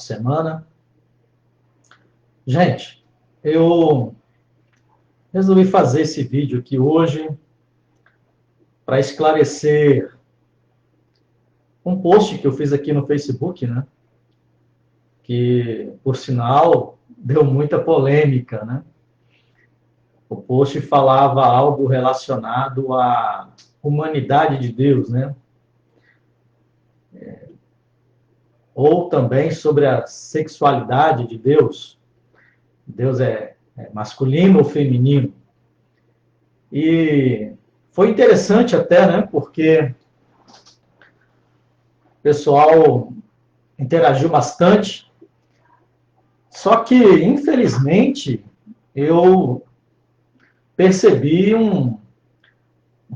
semana. Gente, eu resolvi fazer esse vídeo aqui hoje para esclarecer um post que eu fiz aqui no Facebook, né? Que, por sinal, deu muita polêmica, né? O post falava algo relacionado à humanidade de Deus, né? Ou também sobre a sexualidade de Deus. Deus é masculino ou feminino? E foi interessante até, né? Porque o pessoal interagiu bastante. Só que, infelizmente, eu percebi um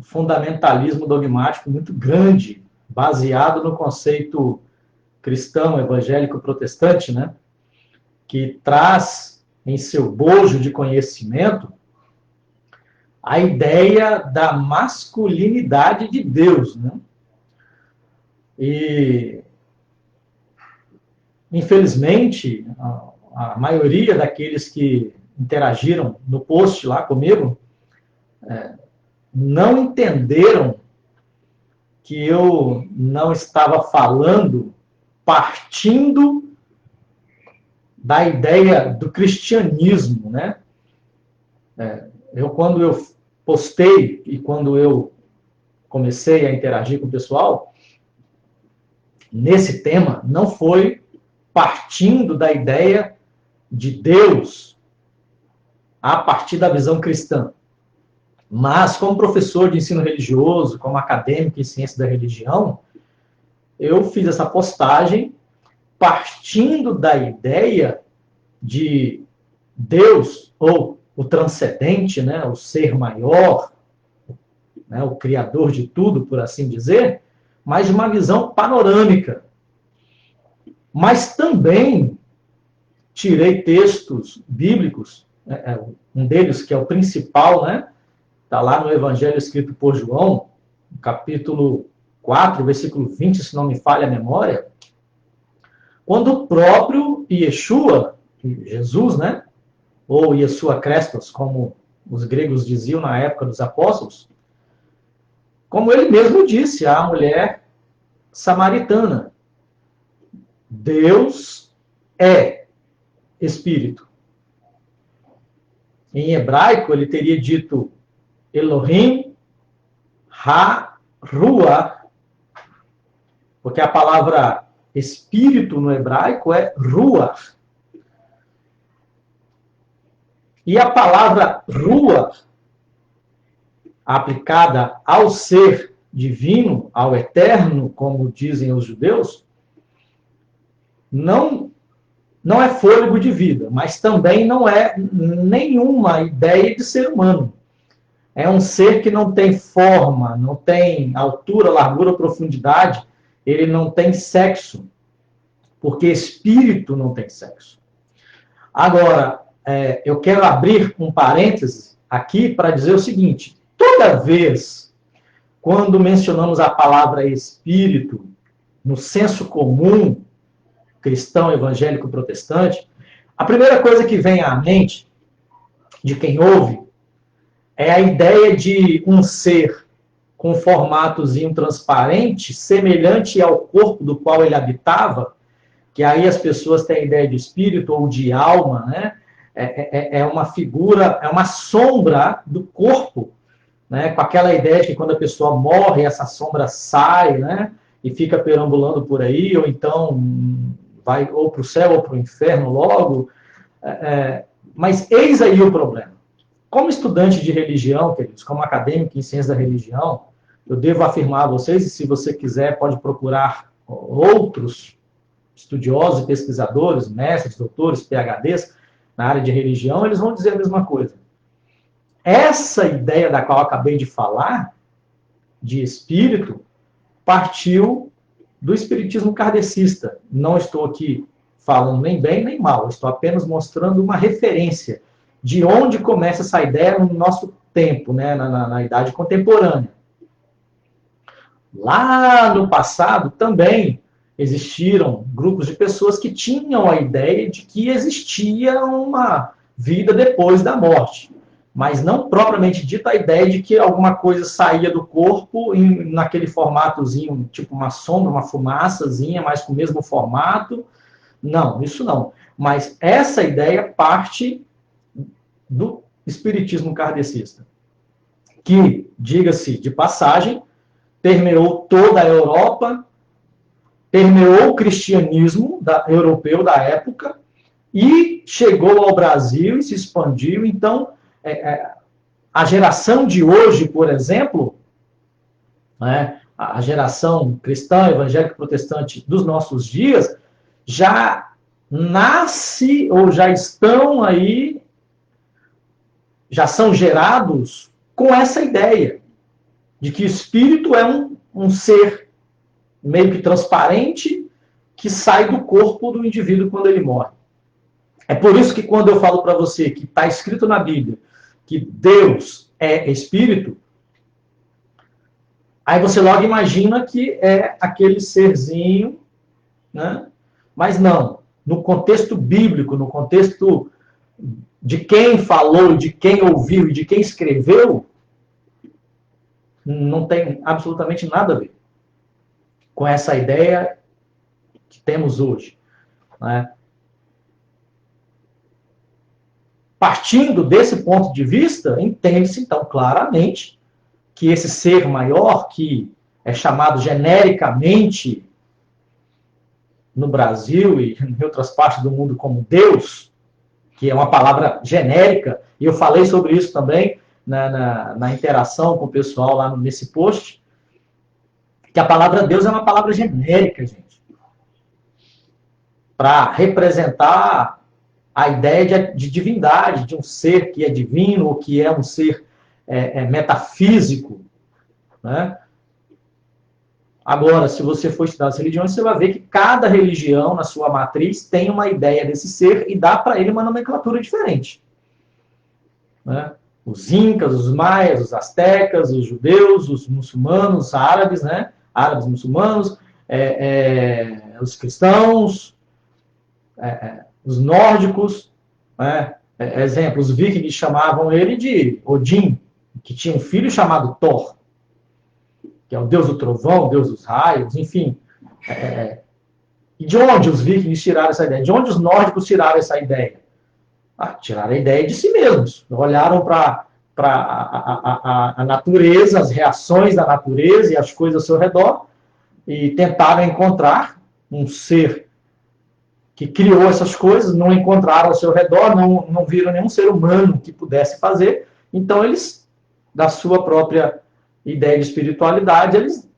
fundamentalismo dogmático muito grande, baseado no conceito cristão, evangélico, protestante, né? Que traz em seu bojo de conhecimento a ideia da masculinidade de Deus, né? E, infelizmente, a maioria daqueles que interagiram no post lá comigo não entenderam que eu não estava falando partindo da ideia do cristianismo, né? Quando eu postei e quando eu comecei a interagir com o pessoal, nesse tema, não foi partindo da ideia de Deus a partir da visão cristã. Mas, como professor de ensino religioso, como acadêmico em ciência da religião, eu fiz essa postagem partindo da ideia de Deus, ou o transcendente, né, o ser maior, né, o criador de tudo, por assim dizer, mas de uma visão panorâmica. Mas também tirei textos bíblicos, um deles que é o principal, né, está lá no Evangelho escrito por João, capítulo 4, versículo 20, se não me falha a memória, quando o próprio Yeshua, Jesus, né, ou Yeshua Christos, como os gregos diziam na época dos apóstolos, como ele mesmo disse à mulher samaritana, Deus é Espírito. Em hebraico, ele teria dito Elohim Ha-Ruach, porque a palavra Espírito no hebraico é Ruach. E a palavra Ruach, aplicada ao ser divino, ao eterno, como dizem os judeus, não é fôlego de vida, mas também não é nenhuma ideia de ser humano. É um ser que não tem forma, não tem altura, largura, profundidade, ele não tem sexo, porque espírito não tem sexo. Agora, eu quero abrir um parêntese aqui para dizer o seguinte: toda vez quando mencionamos a palavra espírito no senso comum cristão, evangélico, protestante, a primeira coisa que vem à mente de quem ouve é a ideia de um ser com formatozinho transparente, semelhante ao corpo do qual ele habitava, que aí as pessoas têm a ideia de espírito ou de alma, né? É uma figura, é uma sombra do corpo, né? Com aquela ideia de que quando a pessoa morre, essa sombra sai, né? E fica perambulando por aí, ou então vai ou para o céu ou para o inferno logo. Mas eis aí o problema. Como estudante de religião, queridos, como acadêmico em ciência da religião, eu devo afirmar a vocês, e se você quiser pode procurar outros estudiosos e pesquisadores, mestres, doutores, PhDs, na área de religião, eles vão dizer a mesma coisa. Essa ideia da qual eu acabei de falar, de espírito, partiu do espiritismo kardecista. Não estou aqui falando nem bem nem mal, estou apenas mostrando uma referência de onde começa essa ideia no nosso tempo, né, na idade contemporânea. Lá no passado, também, existiram grupos de pessoas que tinham a ideia de que existia uma vida depois da morte, mas não propriamente dita a ideia de que alguma coisa saía do corpo naquele formatozinho, tipo uma sombra, uma fumaçazinha, mas com o mesmo formato. Não, isso não. Mas essa ideia parte do espiritismo kardecista, que, diga-se de passagem, permeou toda a Europa, permeou o cristianismo europeu da época e chegou ao Brasil e se expandiu. Então, a geração de hoje, por exemplo, né, a geração cristã, evangélica, protestante dos nossos dias, já nasce ou já estão aí, já são gerados com essa ideia de que o espírito é um ser meio que transparente que sai do corpo do indivíduo quando ele morre. É por isso que quando eu falo para você que está escrito na Bíblia que Deus é espírito, aí você logo imagina que é aquele serzinho, né? Mas não. No contexto bíblico, no contexto de quem falou, de quem ouviu e de quem escreveu, não tem absolutamente nada a ver com essa ideia que temos hoje, né? Partindo desse ponto de vista, entende-se, então, claramente que esse ser maior, que é chamado genericamente no Brasil e em outras partes do mundo como Deus, que é uma palavra genérica, e eu falei sobre isso também na interação com o pessoal lá nesse post, que a palavra Deus é uma palavra genérica, gente, para representar a ideia de divindade, de um ser que é divino, ou que é um ser metafísico, né? Agora, se você for estudar as religiões, você vai ver que cada religião, na sua matriz, tem uma ideia desse ser e dá para ele uma nomenclatura diferente, né? Os incas, os maias, os astecas, os judeus, os muçulmanos, os árabes, né? Árabes, muçulmanos, os cristãos, os nórdicos, né? Exemplo, os vikings chamavam ele de Odin, que tinha um filho chamado Thor, que é o deus do trovão, o deus dos raios, enfim. E de onde os vikings tiraram essa ideia? De onde os nórdicos tiraram essa ideia? Tiraram a ideia de si mesmos. Olharam para a natureza, as reações da natureza e as coisas ao seu redor, e tentaram encontrar um ser que criou essas coisas, não encontraram ao seu redor, não viram nenhum ser humano que pudesse fazer. Então, eles, da sua própria ideia de espiritualidade, eles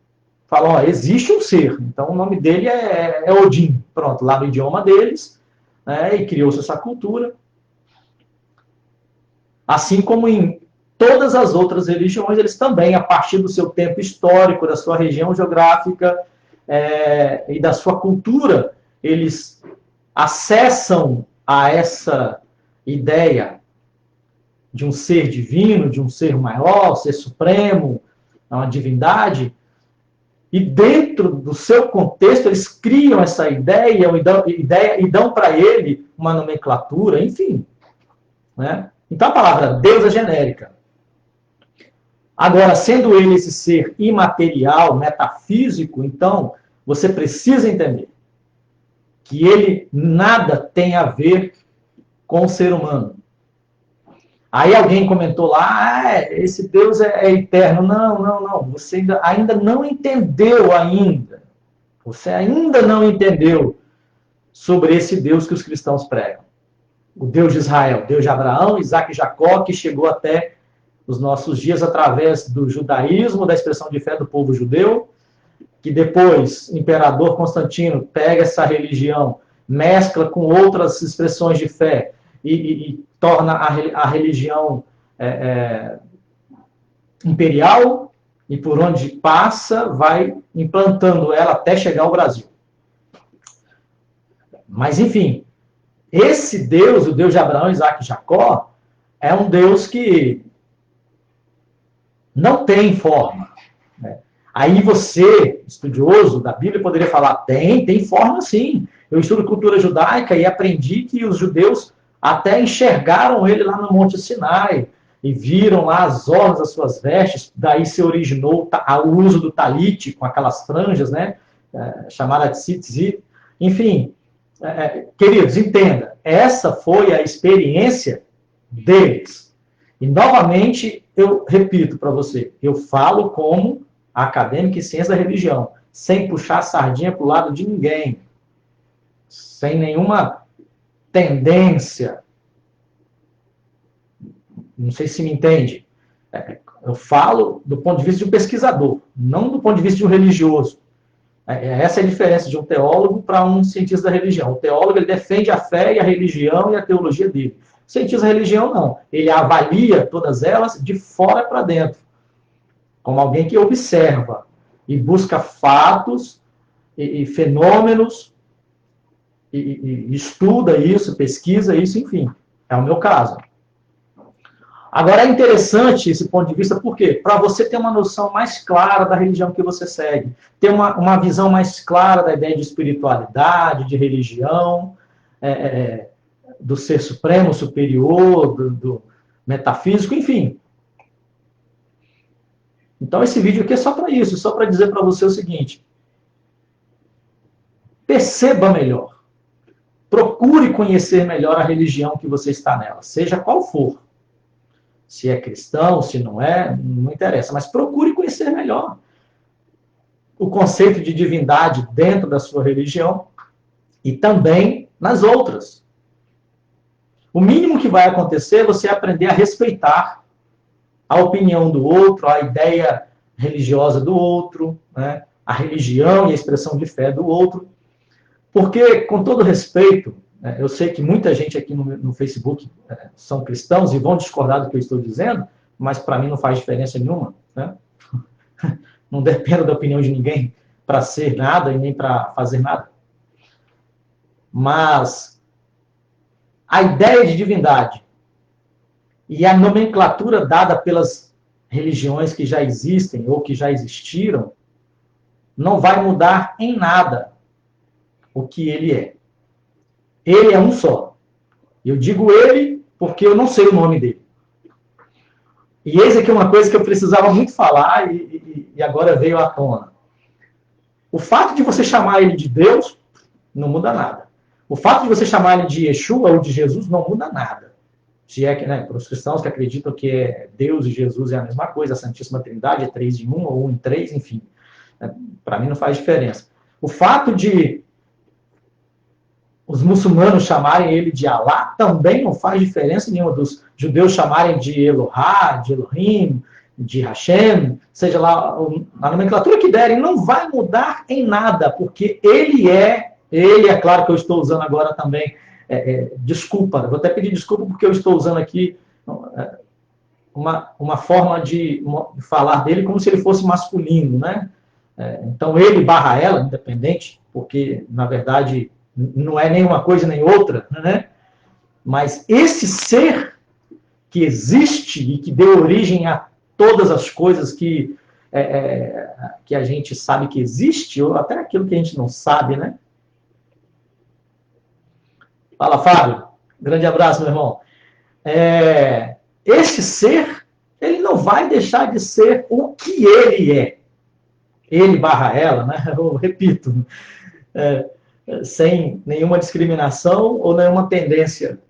falam, existe um ser, então o nome dele é Odin, pronto, lá no idioma deles, né, e criou-se essa cultura. Assim como em todas as outras religiões, eles também, a partir do seu tempo histórico, da sua região geográfica e da sua cultura, eles acessam a essa ideia de um ser divino, de um ser maior, ser supremo, uma divindade, e dentro do seu contexto eles criam essa ideia e dão para ele uma nomenclatura, enfim, né? Então a palavra Deus é genérica. Agora, sendo ele esse ser imaterial, metafísico, então você precisa entender que ele nada tem a ver com o ser humano. Aí alguém comentou lá, esse Deus é eterno. Não. Você ainda não entendeu ainda. Você ainda não entendeu sobre esse Deus que os cristãos pregam. O Deus de Israel, Deus de Abraão, Isaac e Jacó, que chegou até os nossos dias através do judaísmo, da expressão de fé do povo judeu, que depois o imperador Constantino pega essa religião, mescla com outras expressões de fé e torna a religião imperial, e por onde passa vai implantando ela até chegar ao Brasil. Mas, enfim, esse Deus, o Deus de Abraão, Isaac e Jacó, é um Deus que não tem forma, né? Aí você, estudioso da Bíblia, poderia falar, tem forma sim. Eu estudo cultura judaica e aprendi que os judeus até enxergaram ele lá no Monte Sinai e viram lá as orlas das suas vestes, daí se originou o uso do talit com aquelas franjas, né, chamada de tzitzit. Enfim, queridos, entenda, essa foi a experiência deles. E, novamente, eu repito para você, eu falo como acadêmico em ciência da religião, sem puxar a sardinha para o lado de ninguém, sem nenhuma tendência. Não sei se me entende. Eu falo do ponto de vista de um pesquisador, não do ponto de vista de um religioso. Essa é a diferença de um teólogo para um cientista da religião. O teólogo ele defende a fé e a religião e a teologia dele. O cientista da religião não. Ele avalia todas elas de fora para dentro, como alguém que observa e busca fatos e fenômenos e estuda isso, pesquisa isso, enfim. É o meu caso. Agora, é interessante esse ponto de vista, por quê? Para você ter uma noção mais clara da religião que você segue, ter uma visão mais clara da ideia de espiritualidade, de religião, do ser supremo, superior, do metafísico, enfim. Então, esse vídeo aqui é só para isso, só para dizer para você o seguinte: perceba melhor, procure conhecer melhor a religião que você está nela, seja qual for. Se é cristão, se não é, não interessa. Mas procure conhecer melhor o conceito de divindade dentro da sua religião e também nas outras. O mínimo que vai acontecer é você aprender a respeitar a opinião do outro, a ideia religiosa do outro, né? A religião e a expressão de fé do outro. Porque, com todo respeito, eu sei que muita gente aqui no Facebook são cristãos e vão discordar do que eu estou dizendo, mas para mim não faz diferença nenhuma. Né? Não dependo da opinião de ninguém para ser nada e nem para fazer nada. Mas a ideia de divindade e a nomenclatura dada pelas religiões que já existem ou que já existiram não vai mudar em nada o que ele é. Ele é um só. Eu digo ele porque eu não sei o nome dele. E eis aqui uma coisa que eu precisava muito falar e agora veio à tona. O fato de você chamar ele de Deus não muda nada. O fato de você chamar ele de Yeshua ou de Jesus não muda nada. Se é que, para os cristãos que acreditam que Deus e Jesus é a mesma coisa, a Santíssima Trindade é 3 em 1 ou 1 em 3, enfim. Para mim não faz diferença. O fato de os muçulmanos chamarem ele de Alá também não faz diferença nenhuma. Dos judeus chamarem de Elohá, de Elohim, de Hashem, seja lá a nomenclatura que derem, não vai mudar em nada, porque ele é claro que eu estou usando agora também, desculpa, vou até pedir desculpa porque eu estou usando aqui uma forma de falar dele como se ele fosse masculino, né? Então ele barra ela, independente, porque na verdade não é nem uma coisa nem outra, né? Mas esse ser que existe e que deu origem a todas as coisas que a gente sabe que existe, ou até aquilo que a gente não sabe, né? Fala, Fábio. Grande abraço, meu irmão. Esse ser, ele não vai deixar de ser o que ele é. Ele barra ela, né? Eu repito. Sem nenhuma discriminação ou nenhuma tendência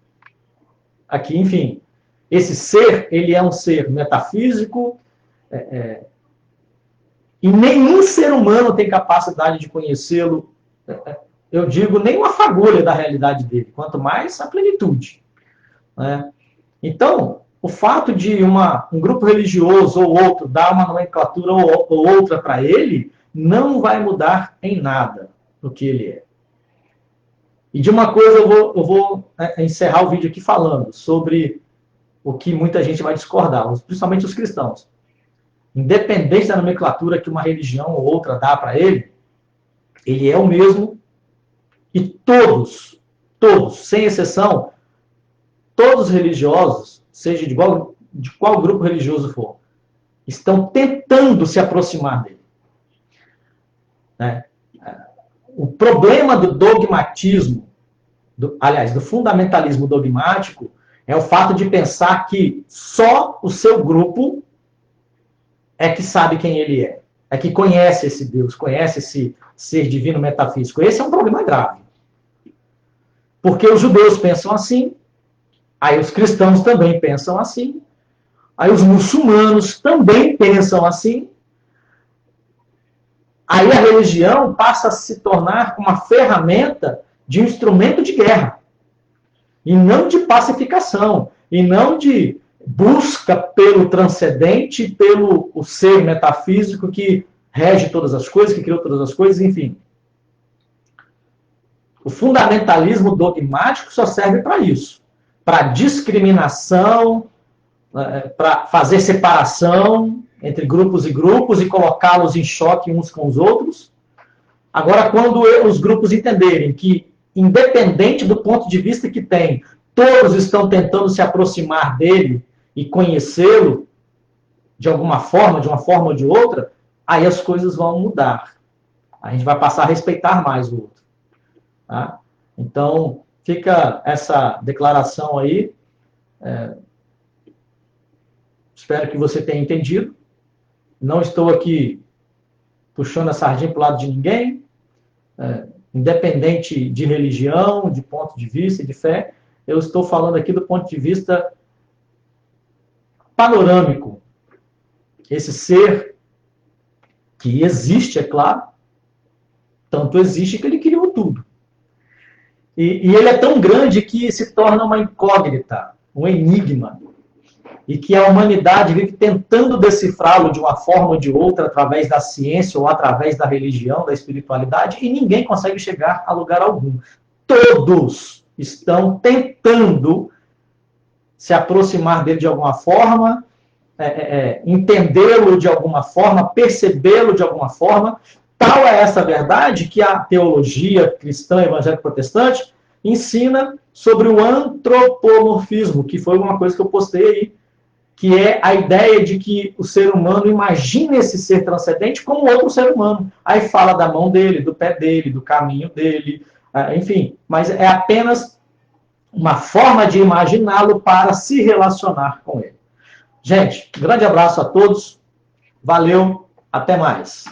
aqui, enfim. Esse ser, ele é um ser metafísico e nenhum ser humano tem capacidade de conhecê-lo, eu digo, nem uma fagulha da realidade dele, quanto mais a plenitude. Né? Então, o fato de um grupo religioso ou outro dar uma nomenclatura ou outra para ele, não vai mudar em nada o que ele é. E de uma coisa eu vou encerrar o vídeo aqui falando sobre o que muita gente vai discordar, principalmente os cristãos. Independente da nomenclatura que uma religião ou outra dá para ele é o mesmo e todos, sem exceção, todos os religiosos, seja de qual grupo religioso for, estão tentando se aproximar dele. né? O problema do dogmatismo, do fundamentalismo dogmático, é o fato de pensar que só o seu grupo é que sabe quem ele é que conhece esse Deus, conhece esse ser divino metafísico. Esse é um problema grave. Porque os judeus pensam assim, aí os cristãos também pensam assim, aí os muçulmanos também pensam assim, aí a religião passa a se tornar uma ferramenta de um instrumento de guerra, e não de pacificação, e não de busca pelo transcendente, pelo o ser metafísico que rege todas as coisas, que criou todas as coisas, enfim. O fundamentalismo dogmático só serve para isso, para discriminação, para fazer separação entre grupos e grupos e colocá-los em choque uns com os outros. Agora, quando os grupos entenderem que, independente do ponto de vista que tem, todos estão tentando se aproximar dele e conhecê-lo de alguma forma, de uma forma ou de outra, aí as coisas vão mudar. A gente vai passar a respeitar mais o outro. Tá? Então, fica essa declaração aí. Espero que você tenha entendido. Não estou aqui puxando a sardinha para o lado de ninguém, independente de religião, de ponto de vista, de fé. Eu estou falando aqui do ponto de vista panorâmico. Esse ser que existe, é claro, tanto existe que ele criou tudo. E ele é tão grande que se torna uma incógnita, um enigma. E que a humanidade vive tentando decifrá-lo de uma forma ou de outra, através da ciência ou através da religião, da espiritualidade, e ninguém consegue chegar a lugar algum. Todos estão tentando se aproximar dele de alguma forma, entendê-lo de alguma forma, percebê-lo de alguma forma. Tal é essa verdade que a teologia cristã evangélica protestante ensina sobre o antropomorfismo, que foi uma coisa que eu postei aí, que é a ideia de que o ser humano imagina esse ser transcendente como outro ser humano. Aí fala da mão dele, do pé dele, do caminho dele, enfim, mas é apenas uma forma de imaginá-lo para se relacionar com ele. Gente, grande abraço a todos, valeu, até mais.